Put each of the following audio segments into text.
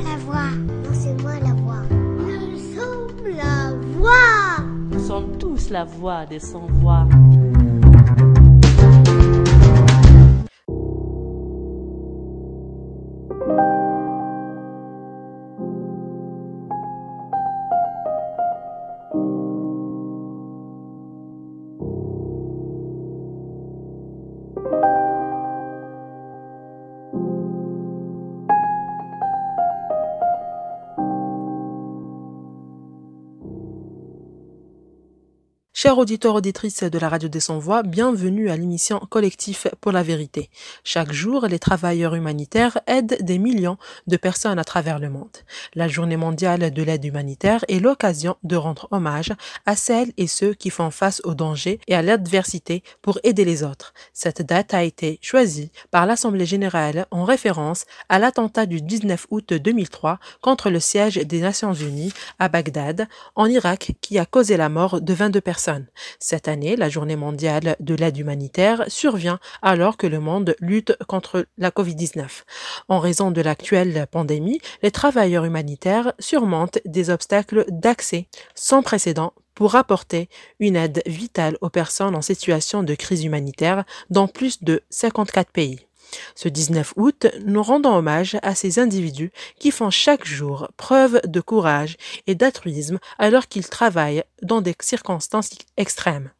la voix. Non, c'est moi la voix. Nous sommes la voix. Nous sommes tous la voix des sans-voix. Chers auditeurs, auditrices de la radio des Sans-Voix, bienvenue à l'émission Collectif pour la vérité. Chaque jour, les travailleurs humanitaires aident des millions de personnes à travers le monde. La journée mondiale de l'aide humanitaire est l'occasion de rendre hommage à celles et ceux qui font face aux dangers et à l'adversité pour aider les autres. Cette date a été choisie par l'Assemblée générale en référence à l'attentat du 19 août 2003 contre le siège des Nations Unies à Bagdad, en Irak, qui a causé la mort de 22 personnes. Cette année, la journée mondiale de l'aide humanitaire survient alors que le monde lutte contre la Covid-19. En raison de l'actuelle pandémie, les travailleurs humanitaires surmontent des obstacles d'accès sans précédent pour apporter une aide vitale aux personnes en situation de crise humanitaire dans plus de 54 pays. Ce 19 août, nous rendons hommage à ces individus qui font chaque jour preuve de courage et d'altruisme alors qu'ils travaillent dans des circonstances extrêmes.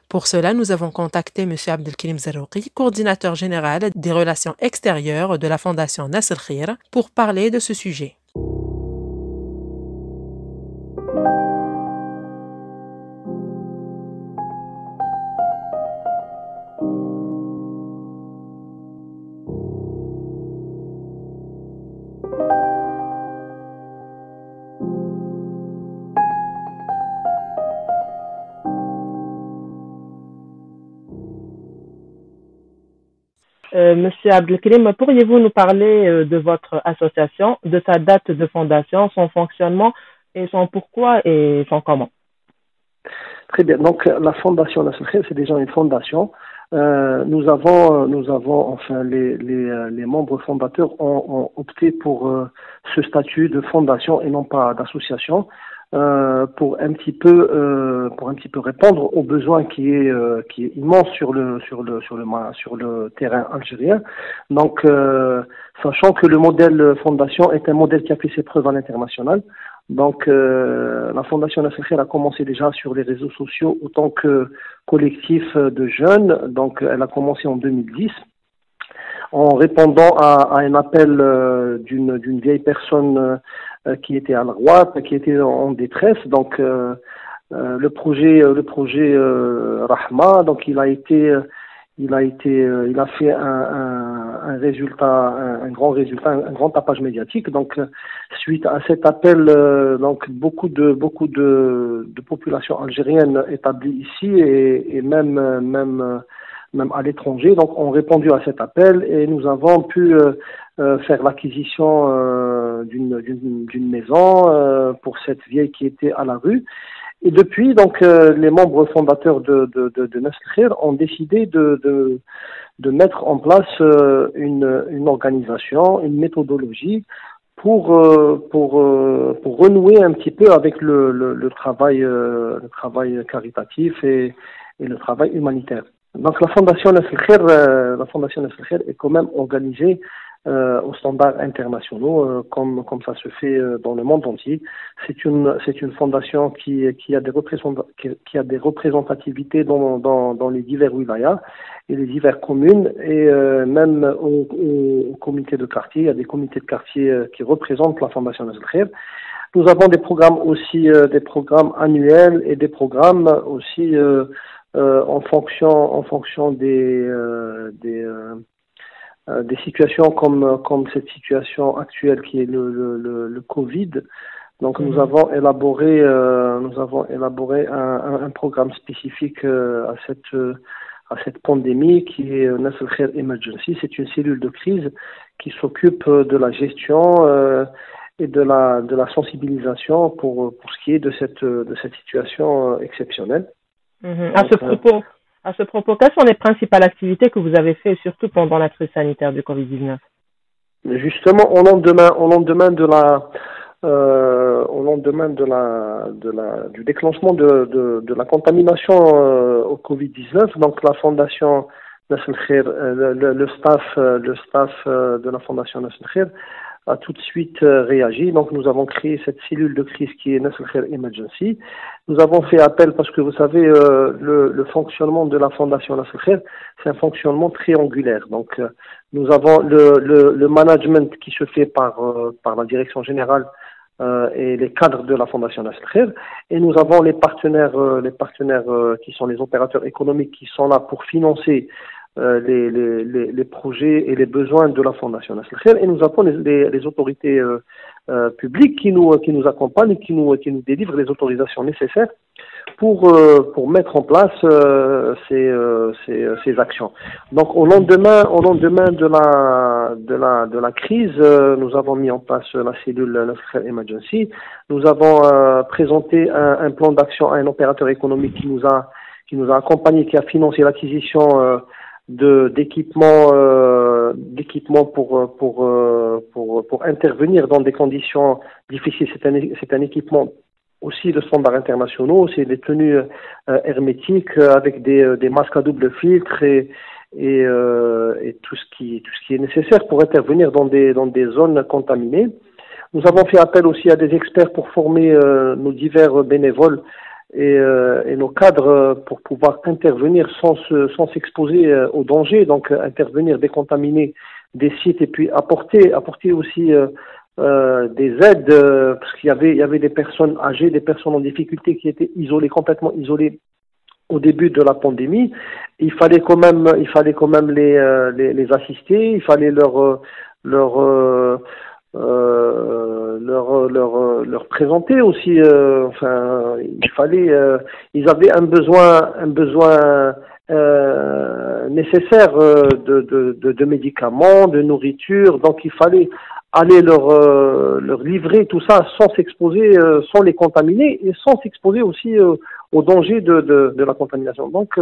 Pour cela, nous avons contacté M. Abdelkarim Zarouki, coordinateur général des relations extérieures de la Fondation Nasr Khir, pour parler de ce sujet. Monsieur Abdelkarim, pourriez-vous nous parler de votre association, de sa date de fondation, son fonctionnement et son pourquoi et son comment? Très bien. Donc, la Fondation Nasr Khir, c'est déjà une fondation. Nous avons, enfin, les membres fondateurs ont opté pour ce statut de fondation et non pas d'association. Pour un petit peu répondre aux besoins qui est immense sur le terrain algérien. Donc, sachant que le modèle fondation est un modèle qui a fait ses preuves à l'international. Donc, la Fondation Nasr Khir a commencé déjà sur les réseaux sociaux autant que collectif de jeunes. Donc, elle a commencé en 2010 en répondant à un appel d'une vieille personne qui était à la droite, qui était en détresse. Donc le projet Rahma, donc il a fait un résultat, un grand résultat, un grand tapage médiatique. Donc suite à cet appel, donc beaucoup de populations algériennes établies ici et même à l'étranger, donc ont répondu à cet appel et nous avons pu faire l'acquisition d'une maison pour cette vieille qui était à la rue. Et depuis, donc, les membres fondateurs de Nasr Khir ont décidé de mettre en place une organisation, une méthodologie pour renouer un petit peu avec le travail caritatif et le travail humanitaire. Donc la Fondation Nasr Khir est quand même organisée aux standards internationaux, comme ça se fait dans le monde entier. C'est une fondation qui a des représentativités dans les divers wilayas et les diverses communes et même au comité de quartier. Il y a des comités de quartier qui représentent la Fondation Nasr Khir. Nous avons des programmes aussi, des programmes annuels et des programmes aussi en fonction des situations comme cette situation actuelle qui est le Covid. Donc nous avons élaboré un programme spécifique à cette pandémie qui est Nasr Khir Emergency. C'est une cellule de crise qui s'occupe de la gestion et de la sensibilisation pour ce qui est de cette situation exceptionnelle. À ce propos, quelles sont les principales activités que vous avez faites, surtout pendant la crise sanitaire du Covid-19? Justement, au lendemain du déclenchement de la contamination au Covid-19, donc la Fondation Nasr Khair, le staff de la Fondation Nasr Khair a tout de suite réagi. Donc nous avons créé cette cellule de crise qui est Nasr Khair Emergency. Nous avons fait appel parce que vous savez, le fonctionnement de la Fondation Nasr Khair, c'est un fonctionnement triangulaire. Donc nous avons le management qui se fait par la direction générale et les cadres de la Fondation Nasr Khair, et nous avons les partenaires qui sont les opérateurs économiques qui sont là pour financer les projets et les besoins de la Fondation Nasr Khair, et nous avons les autorités publiques qui nous accompagnent et qui nous délivrent les autorisations nécessaires pour mettre en place ces actions. Donc au lendemain de la crise, nous avons mis en place la cellule Nasr Khair Emergency. Nous avons présenté un plan d'action à un opérateur économique qui nous a accompagnés, qui a financé l'acquisition d'équipements pour intervenir dans des conditions difficiles. C'est un équipement aussi de standards internationaux, c'est des tenues hermétiques avec des masques à double filtre et tout ce qui est nécessaire pour intervenir dans des zones contaminées. Nous avons fait appel aussi à des experts pour former nos divers bénévoles et nos cadres pour pouvoir intervenir sans s'exposer au danger, donc intervenir, décontaminer des sites et puis apporter aussi des aides, parce qu'il y avait des personnes âgées, des personnes en difficulté qui étaient complètement isolées au début de la pandémie. Il fallait quand même les assister, il fallait leur présenter aussi, ils avaient un besoin nécessaire de médicaments, de nourriture, donc il fallait aller leur livrer tout ça sans s'exposer, sans les contaminer et sans s'exposer aussi au danger de la contamination. Donc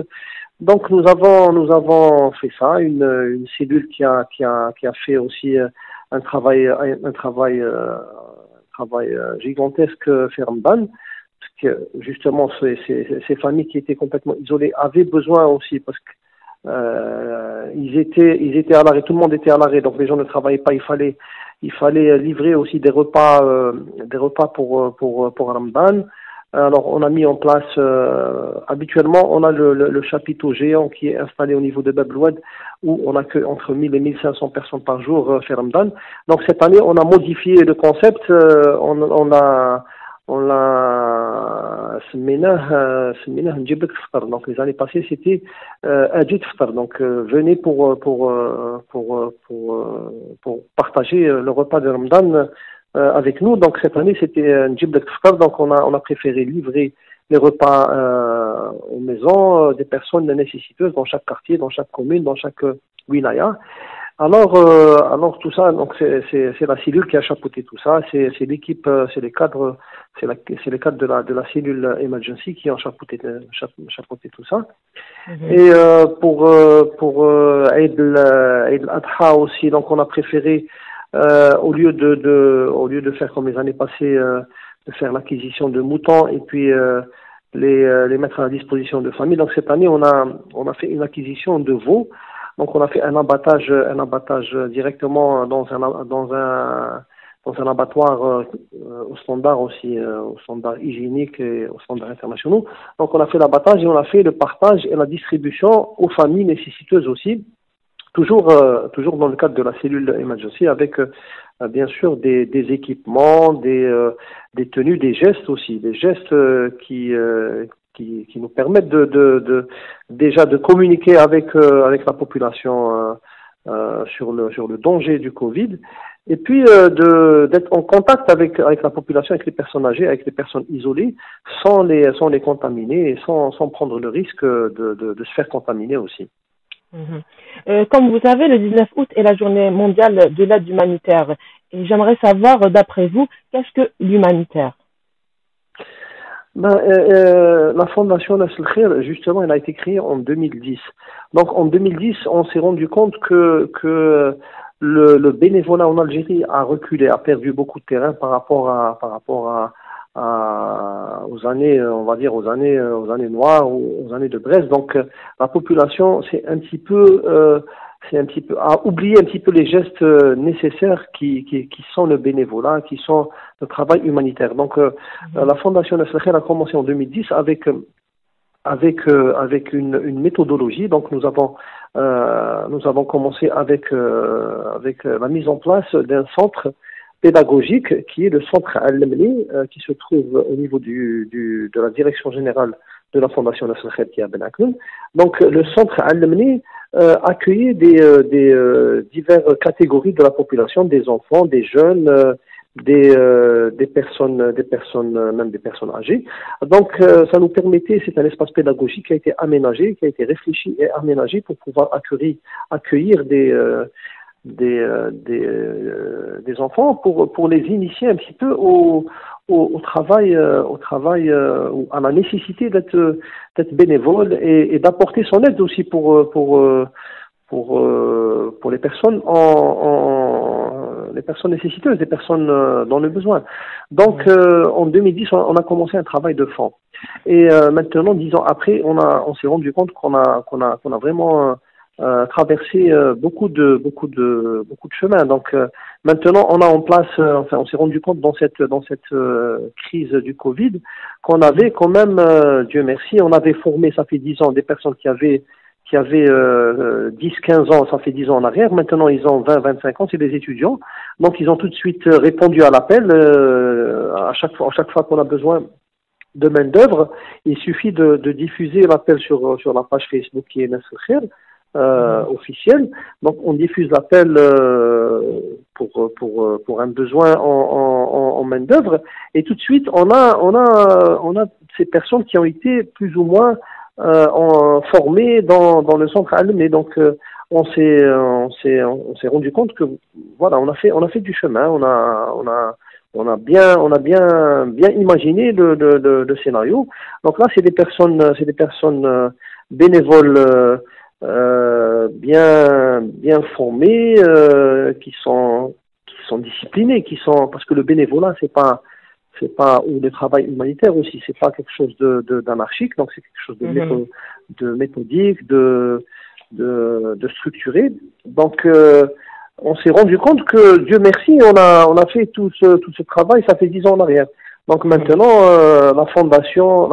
nous avons fait ça, une cellule qui a fait aussi un travail gigantesque chez Ramadan, parce que justement ces familles qui étaient complètement isolées avaient besoin aussi, parce que ils étaient à l'arrêt, tout le monde était à l'arrêt, donc les gens ne travaillaient pas, il fallait livrer aussi des repas pour Ramadan. Alors on a mis en place, habituellement on a le chapiteau géant qui est installé au niveau de Bab el-Oued, où on accueille entre 1000 et 1500 personnes par jour chez Ramadan. Donc cette année on a modifié le concept, on l'a donc les années passées c'était Ajit Ftar, donc venez pour partager le repas de Ramadan avec nous. Donc cette année c'était Njib Ftar, donc on a préféré livrer les repas aux maisons des personnes nécessiteuses dans chaque quartier, dans chaque commune, dans chaque wilaya. Alors tout ça, donc c'est la cellule qui a chapeauté tout ça, c'est l'équipe, c'est les cadres de la cellule Emergency qui ont chapeauté tout ça. Et pour Eid al-Adha aussi, donc on a préféré au lieu de faire comme les années passées, de faire l'acquisition de moutons et puis les mettre à la disposition de familles. Donc cette année on a fait une acquisition de veaux. Donc on a fait un abattage directement dans un abattoir au standard aussi, au standard hygiénique et au standard internationaux. Donc on a fait l'abattage et on a fait le partage et la distribution aux familles nécessiteuses aussi, toujours dans le cadre de la cellule Emergency, avec bien sûr des équipements, des tenues, des gestes aussi, des gestes qui nous permettent déjà de communiquer avec la population sur le danger du Covid, et puis d'être en contact avec la population, avec les personnes âgées, avec les personnes isolées, sans les contaminer et sans prendre le risque de se faire contaminer aussi. Comme vous savez, le 19 août est la journée mondiale de l'aide humanitaire. Et j'aimerais savoir, d'après vous, qu'est-ce que l'humanitaire? La Fondation Nasr Khair, justement, elle a été créée en 2010. Donc en 2010, on s'est rendu compte que le bénévolat en Algérie a reculé, a perdu beaucoup de terrain par rapport aux années, on va dire aux années noires ou aux années de Brest. Donc la population a oublié un petit peu les gestes nécessaires qui sont le bénévolat, qui sont le travail humanitaire. Donc la Fondation Nasr el-Khair a commencé en 2010 avec une méthodologie. Donc nous avons commencé avec la mise en place d'un centre pédagogique qui est le centre Al-Lemni, qui se trouve au niveau de la direction générale de la Fondation Nasr el-Khair qui est à Ben Aknoun. Donc le centre Al-Lemni accueillait des diverses catégories de la population, des enfants, des jeunes, des personnes âgées. Donc ça nous permettait, c'est un espace pédagogique qui a été aménagé, qui a été réfléchi et aménagé pour pouvoir accueillir des enfants pour les initier un petit peu au travail, ou à la nécessité d'être bénévole et d'apporter son aide aussi pour les personnes les personnes nécessiteuses, les personnes dans le besoin. Donc en 2010, on a commencé un travail de fond. Et maintenant, 10 ans après, on s'est rendu compte qu'on a vraiment traversé beaucoup de chemin. Donc maintenant, on a en place, on s'est rendu compte dans cette crise du Covid qu'on avait quand même, Dieu merci, on avait formé, ça fait 10 ans, des personnes qui avaient 10-15 ans, ça fait 10 ans en arrière. Maintenant, ils ont 20-25 ans, c'est des étudiants. Donc, ils ont tout de suite répondu à l'appel. À chaque fois qu'on a besoin de main-d'œuvre, il suffit de diffuser l'appel sur la page Facebook qui est Nasr el-Khair officielle. Donc, on diffuse l'appel pour un besoin en main-d'œuvre. Et tout de suite, on a ces personnes qui ont été plus ou moins formés dans le centre Al-Lemni. Donc on s'est rendu compte que voilà, on a fait du chemin, on a bien imaginé le scénario. Donc là, c'est des personnes bénévoles bien formées, qui sont disciplinés, parce que le bénévolat c'est pas ou le travail humanitaire aussi, c'est pas quelque chose d'anarchique, donc c'est quelque chose de méthodique, de structuré. Donc on s'est rendu compte que Dieu merci, on a fait tout ce travail, ça fait 10 ans en arrière. Donc maintenant la fondation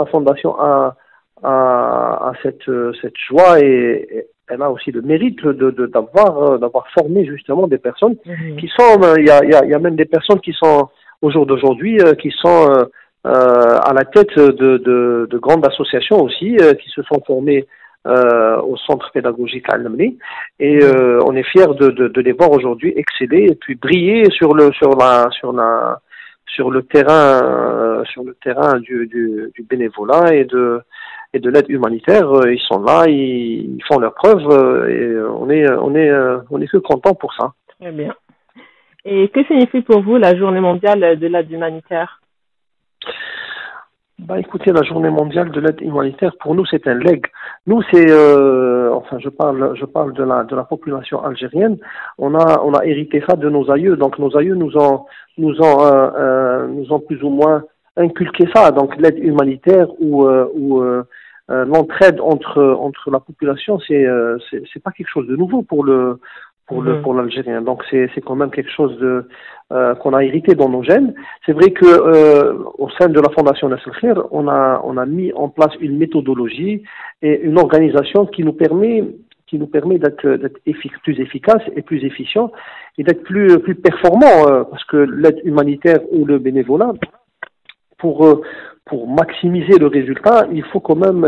a cette joie et elle a aussi le mérite d'avoir formé justement des personnes qui sont, il y a même des personnes qui sont au jour d'aujourd'hui, qui sont à la tête de grandes associations aussi, qui se sont formées au centre pédagogique Al-Lemni, et on est fiers de les voir aujourd'hui exceller et puis briller sur le terrain du bénévolat et de l'aide humanitaire. Ils sont là, ils font leurs preuves, et on est que content pour ça. Très bien. Et que signifie pour vous la journée mondiale de l'aide humanitaire? Écoutez, la journée mondiale de l'aide humanitaire, pour nous, c'est un legs. Nous, je parle de la population algérienne. On a hérité ça de nos aïeux. Donc, nos aïeux nous ont plus ou moins inculqué ça. Donc, l'aide humanitaire ou l'entraide entre la population, c'est pas quelque chose de nouveau pour l'Algérien. Donc c'est quand même quelque chose qu'on a hérité dans nos gènes. C'est vrai que au sein de la Fondation Nasr el-Khair, on a mis en place une méthodologie et une organisation qui nous permet d'être plus efficace et plus efficient et d'être plus performant, parce que l'aide humanitaire ou le bénévolat, pour maximiser le résultat, il faut quand même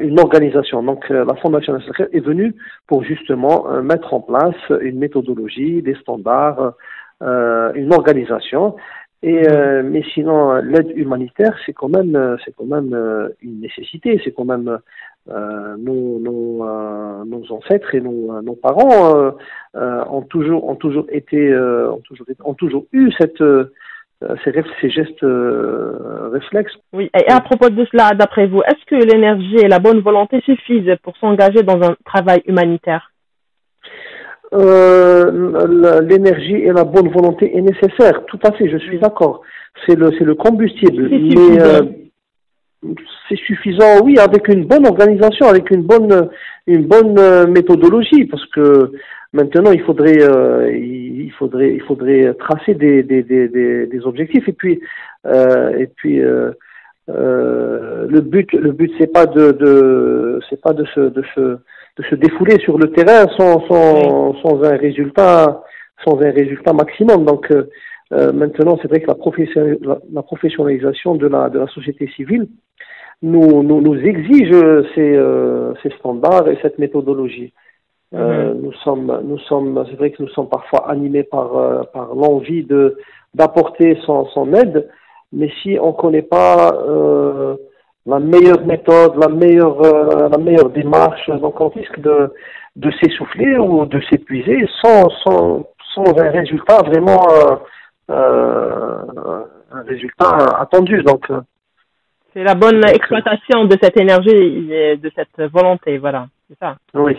une organisation. Donc la Fondation Nasr el-Khair est venue pour justement mettre en place une méthodologie, des standards, une organisation. Et mais sinon, l'aide humanitaire, c'est quand même une nécessité. C'est quand même nos ancêtres et nos parents ont toujours eu ces gestes réflexes. Oui, et à propos de cela, d'après vous, est-ce que l'énergie et la bonne volonté suffisent pour s'engager dans un travail humanitaire? l'énergie et la bonne volonté est nécessaire. Tout à fait, je suis d'accord. C'est le combustible. C'est suffisant, oui, avec une bonne organisation, avec une bonne méthodologie, parce que maintenant il faudrait tracer des objectifs et puis le but c'est pas de se défouler sur le terrain sans un résultat maximum. Donc maintenant, c'est vrai que la professionnalisation de la société civile nous exige ces standards et cette méthodologie. C'est vrai que nous sommes parfois animés par l'envie d'apporter son aide, mais si on connaît pas la meilleure méthode, la meilleure démarche, donc on risque de s'essouffler ou de s'épuiser sans un résultat vraiment un résultat attendu. Donc c'est la bonne exploitation de cette énergie et de cette volonté, voilà, c'est ça. Oui,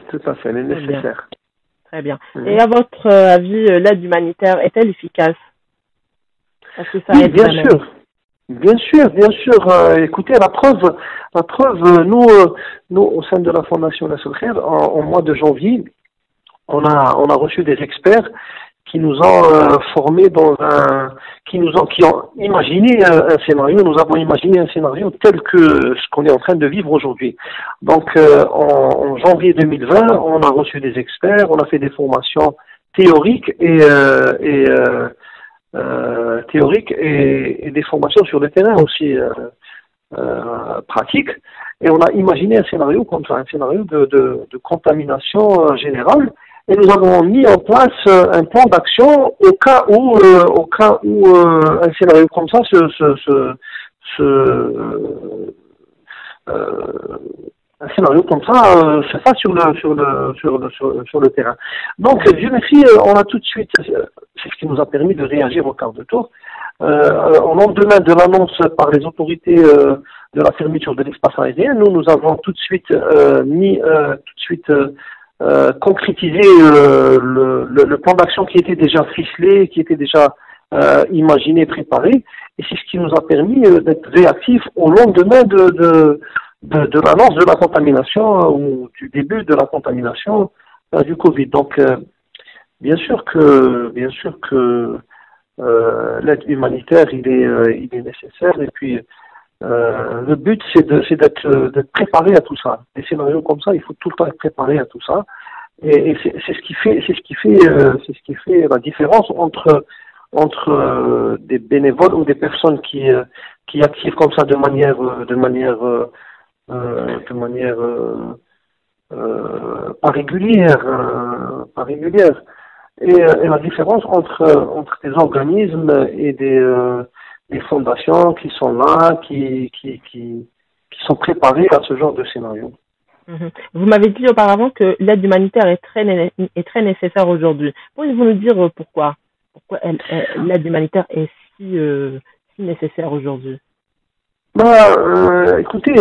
tout à fait, elle est nécessaire. Très bien. Et à votre avis, l'aide humanitaire est-elle efficace? Est-ce que ça aide bien sûr. Bien sûr. Écoutez, la preuve, nous au sein de la Fondation Nasser Khair, en mois de janvier, on a reçu des experts qui nous ont formés qui ont imaginé un scénario. Nous avons imaginé un scénario tel que ce qu'on est en train de vivre aujourd'hui. Donc, en janvier 2020, on a reçu des experts, on a fait des formations théoriques et des formations sur le terrain aussi pratiques. Et on a imaginé un scénario comme ça, un scénario de contamination générale. Et nous avons mis en place un plan d'action au cas où un scénario comme ça un scénario comme ça se fasse sur le terrain. Donc, Dieu merci, on a tout de suite, c'est ce qui nous a permis de réagir au quart de tour. Au lendemain de l'annonce par les autorités de la fermeture de l'espace aérien, nous avons tout de suite concrétiser le plan d'action qui était déjà ficelé, qui était déjà imaginé, préparé, et c'est ce qui nous a permis d'être réactifs au lendemain de l'annonce de la contamination ou du début de la contamination du Covid. Donc, bien sûr que l'aide humanitaire il est nécessaire, et puis le but, c'est d'être préparé à tout ça. Des scénarios comme ça, il faut tout le temps être préparé à tout ça. Et c'est ce qui fait la différence entre des bénévoles ou des personnes qui activent comme ça de manière pas régulière. Et la différence entre des organismes et des fondations qui sont là, qui sont préparées à ce genre de scénario. Vous m'avez dit auparavant que l'aide humanitaire est très nécessaire aujourd'hui. Pourriez-vous nous dire pourquoi l'aide humanitaire est si nécessaire aujourd'hui? Écoutez,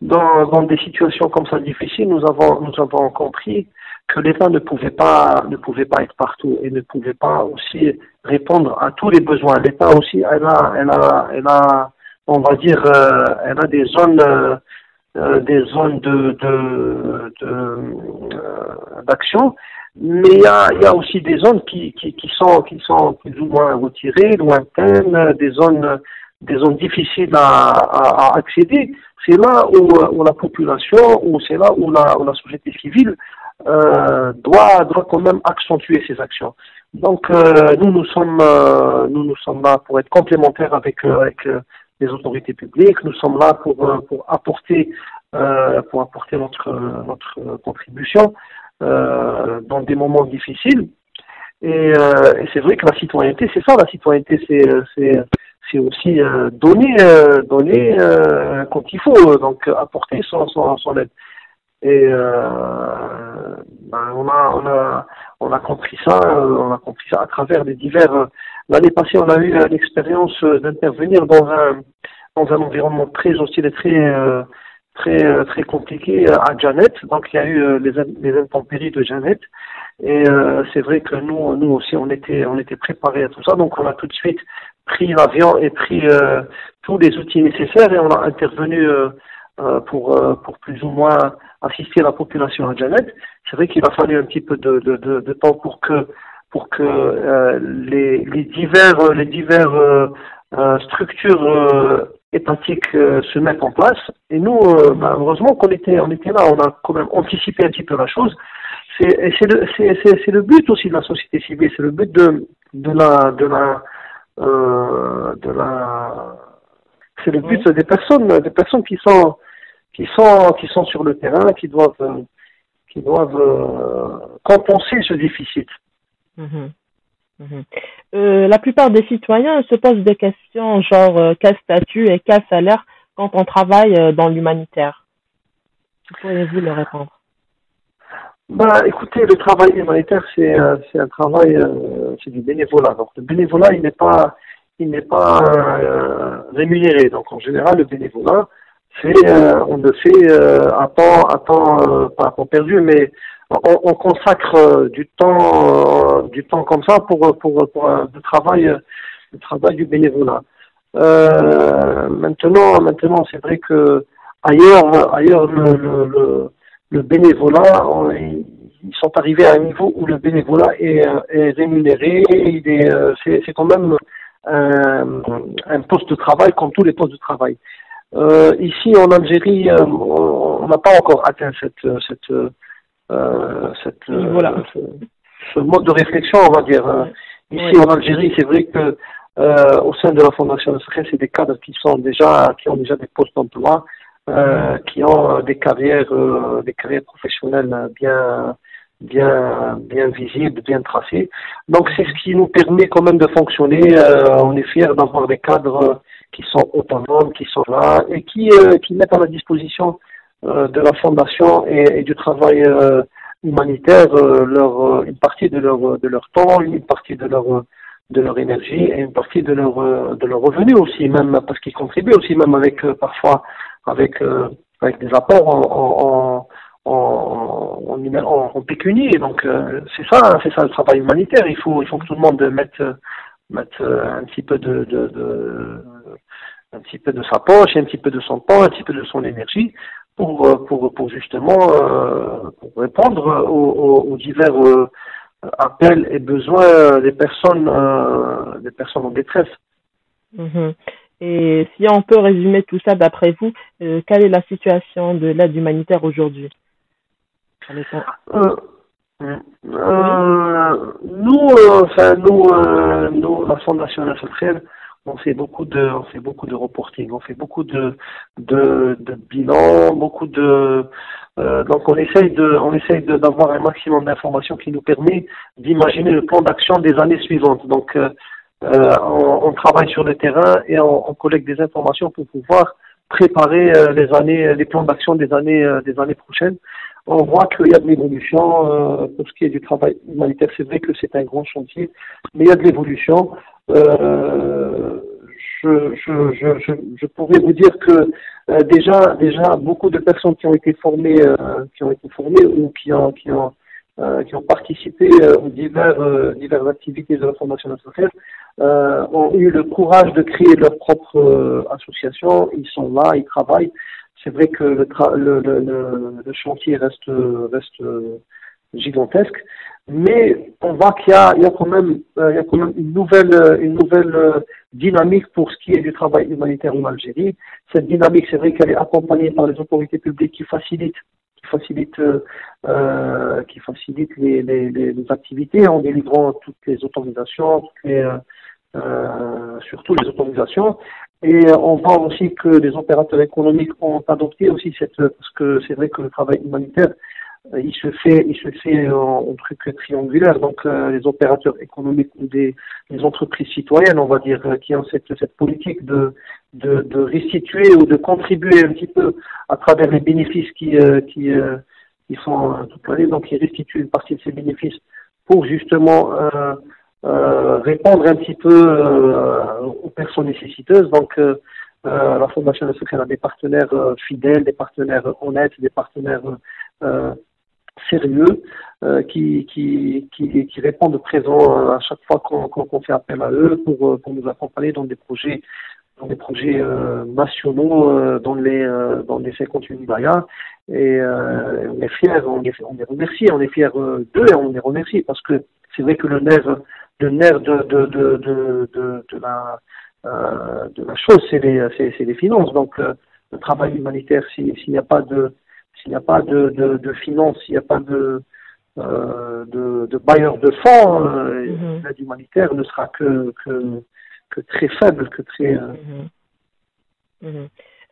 dans des situations comme ça difficiles, nous avons compris que l'État ne pouvait pas être partout et ne pouvait pas aussi répondre à tous les besoins. L'État aussi, elle a, on va dire, elle a des zones d'action, mais il y a aussi des zones qui sont plus ou moins retirées, lointaines, des zones difficiles à accéder. C'est là où la population, ou c'est là où la société civile doit quand même accentuer ses actions. Donc nous sommes là pour être complémentaires avec les autorités publiques. Nous sommes là pour apporter notre contribution dans des moments difficiles. Et c'est vrai que la citoyenneté, c'est ça. La citoyenneté, c'est aussi donner quand il faut, donc apporter son aide. Et on a compris ça à travers les divers. L'année passée, on a eu l'expérience d'intervenir dans un environnement très hostile et très compliqué à Janet. Donc il y a eu les intempéries de Janet. Et c'est vrai que nous aussi on était préparés à tout ça. Donc on a tout de suite pris l'avion et pris tous les outils nécessaires et on a intervenu pour plus ou moins assister la population à Janet. C'est vrai qu'il a fallu un petit peu de temps pour que les divers structures étatiques se mettent en place. Et nous, heureusement qu'on était là, on a quand même anticipé un petit peu la chose. C'est le but aussi de la société civile, c'est le but c'est le but des personnes qui sont sur le terrain, qui doivent compenser ce déficit. La plupart des citoyens se posent des questions genre quel statut et quel salaire quand on travaille dans l'humanitaire. Pourriez-vous leur répondre? Écoutez, le travail humanitaire, c'est un travail, c'est du bénévolat. Donc le bénévolat, il n'est pas rémunéré. Donc en général, le bénévolat, on le fait à temps pas à temps perdu, mais on consacre du temps comme ça pour le travail du bénévolat. Maintenant, c'est vrai que ailleurs le bénévolat, ils sont arrivés à un niveau où le bénévolat est rémunéré. C'est quand même un poste de travail comme tous les postes de travail. Ici en Algérie, on n'a pas encore atteint ce mode de réflexion, on va dire. Ici en Algérie, c'est vrai que au sein de la Fondation Nasreen, c'est des cadres qui ont déjà des postes d'emploi, qui ont des carrières professionnelles bien visibles, bien tracées. Donc c'est ce qui nous permet quand même de fonctionner. On est fiers d'avoir des cadres qui sont autonomes, qui sont là et qui mettent à la disposition de la fondation et du travail humanitaire une partie de leur temps, une partie de leur énergie et une partie de leur revenu aussi, même parce qu'ils contribuent aussi même avec parfois avec des apports en pécunie. Donc c'est ça le travail humanitaire. Il faut que tout le monde mette un petit peu un petit peu de sa poche, un petit peu de son temps, un petit peu de son énergie pour justement pour répondre aux divers appels et besoins des personnes en détresse. Et si on peut résumer tout ça d'après vous, quelle est la situation de l'aide humanitaire aujourd'hui? Nous, la Fondation Nasreen, on fait beaucoup de reporting, on fait beaucoup de bilans, donc on essaye d'avoir un maximum d'informations qui nous permet d'imaginer le plan d'action des années suivantes. Donc on travaille sur le terrain et on collecte des informations pour pouvoir préparer les plans d'action des années prochaines. On voit qu'il y a de l'évolution pour ce qui est du travail humanitaire. C'est vrai que c'est un grand chantier, mais il y a de l'évolution. Je pourrais vous dire que déjà beaucoup de personnes qui ont été formées ou qui ont participé aux diverses activités de la Fondation Nasreen ont eu le courage de créer leur propre association. Ils sont là, ils travaillent. C'est vrai que le chantier reste gigantesque, mais on voit qu'il y a quand même une nouvelle dynamique pour ce qui est du travail humanitaire en Algérie. Cette dynamique, c'est vrai qu'elle est accompagnée par les autorités publiques qui facilitent les activités en délivrant toutes les autorisations, surtout les autorisations. Et on voit aussi que les opérateurs économiques ont adopté aussi parce que c'est vrai que le travail humanitaire, il se fait en truc triangulaire. Donc les opérateurs économiques ou les entreprises citoyennes, on va dire, qui ont cette politique de restituer ou de contribuer un petit peu à travers les bénéfices qui sont toute l'année. Donc ils restituent une partie de ces bénéfices pour justement répondre un petit peu aux personnes nécessiteuses. Donc La Fondation Nasser Khair a des partenaires fidèles, des partenaires honnêtes, des partenaires sérieux qui répondent présent à chaque fois qu'on fait appel à eux pour nous accompagner dans des projets nationaux dans les 58 wilayas. Et on est fiers, on les remercie, on est fiers d'eux et on les remercie parce que c'est vrai que le nerf de la chose, c'est les finances. Donc le travail humanitaire, s'il n'y a pas de finances, s'il n'y a pas de bailleurs de fonds, l'aide humanitaire ne sera que très faible, que très.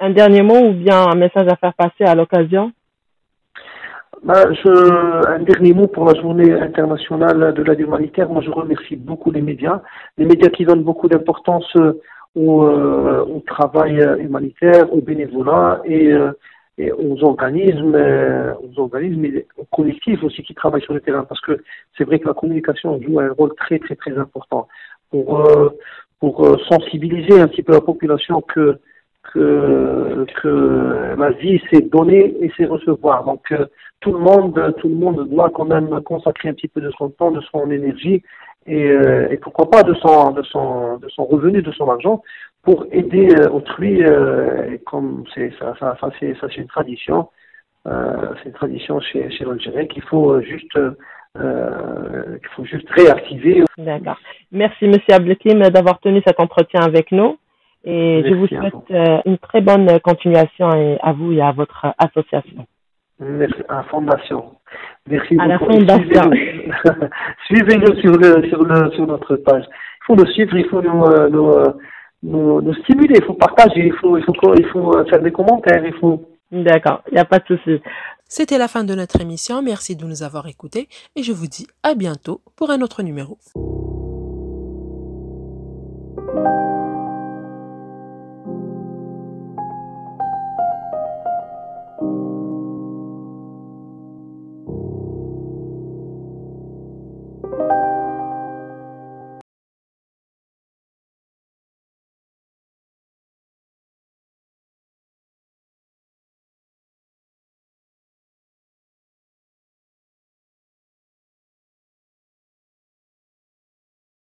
Un dernier mot ou bien un message à faire passer à l'occasion? Un dernier mot pour la journée internationale de l'aide humanitaire. Moi, je remercie beaucoup les médias qui donnent beaucoup d'importance au travail humanitaire, au bénévolat et aux organismes et aux collectifs aussi qui travaillent sur le terrain. Parce que c'est vrai que la communication joue un rôle très, très, très important pour sensibiliser un petit peu la population que la vie c'est donner et c'est recevoir. Donc tout le monde doit quand même consacrer un petit peu de son temps, de son énergie et pourquoi pas de son revenu, de son argent pour aider autrui. Comme c'est une tradition. C'est une tradition chez l'Algérien qu'il faut juste réactiver. D'accord. Merci Monsieur Abdelkrim d'avoir tenu cet entretien avec nous. Et merci, je vous souhaite une très bonne continuation à vous et à votre association. Merci à la Fondation. Merci à beaucoup. La Fondation. Suivez-nous sur notre page. Il faut nous suivre, il faut nous stimuler, il faut partager, il faut faire des commentaires, il faut. D'accord, il n'y a pas de souci. C'était la fin de notre émission. Merci de nous avoir écoutés et je vous dis à bientôt pour un autre numéro.